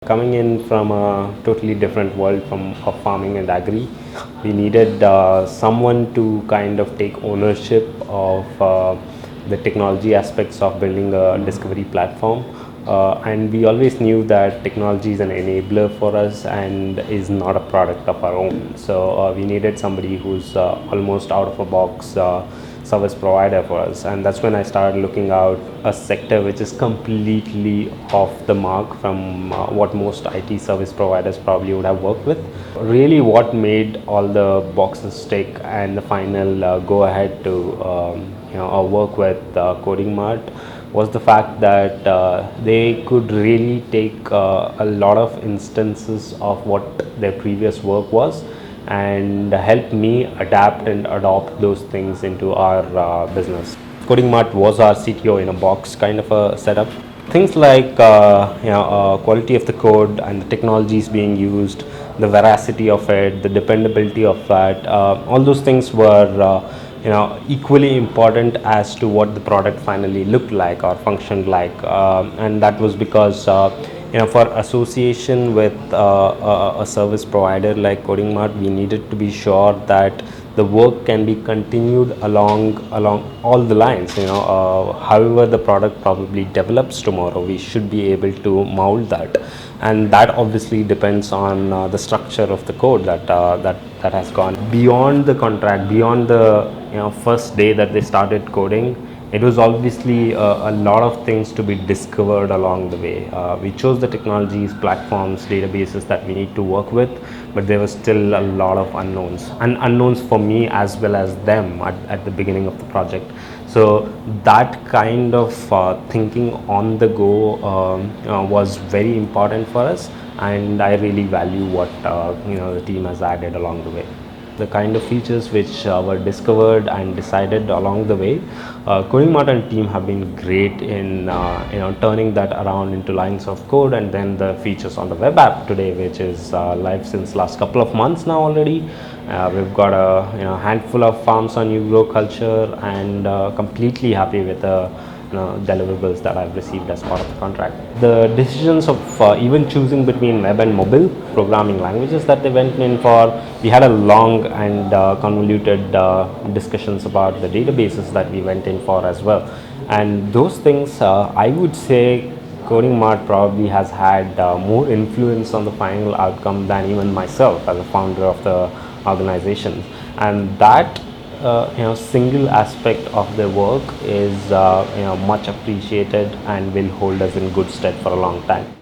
Coming in from a totally different world of farming and agri, we needed someone to kind of take ownership of the technology aspects of building a discovery platform. And we always knew that technology is an enabler for us and is not a product of our own. So we needed somebody who's almost out of a box service provider for us, and that's when I started looking out a sector which is completely off the mark from what most IT service providers probably would have worked with. Really, what made all the boxes tick and the final go ahead to work with Codingmart was the fact that they could really take a lot of instances of what their previous work was and help me adapt and adopt those things into our business. Codingmart was our CTO in a box kind of a setup. Things like quality of the code and the technologies being used, the veracity of it, the dependability of that, all those things were equally important as to what the product finally looked like or functioned like, and that was because for association with a service provider like Codingmart, we needed to be sure that the work can be continued along all the lines. However the product probably develops tomorrow, we should be able to mold that, and that obviously depends on the structure of the code that has gone beyond the contract, beyond the first day that they started coding. It was obviously a lot of things to be discovered along the way. We chose the technologies, platforms, databases that we need to work with, but there was still a lot of unknowns, and unknowns for me as well as them at the beginning of the project. So that kind of thinking on the go was very important for us, and I really value what the team has added along the way. The kind of features which were discovered and decided along the way, Codingmart and team have been great in turning that around into lines of code, and then the features on the web app today, which is live since last couple of months now already. We've got a handful of farms on YouGrowCulture, and completely happy with the deliverables that I've received as part of the contract. The decisions of even choosing between web and mobile programming languages that they went in for, we had a long and convoluted discussions about the databases that we went in for as well. And those things, I would say Codingmart probably has had more influence on the final outcome than even myself as a founder of the organization. And that single aspect of their work is much appreciated and will hold us in good stead for a long time.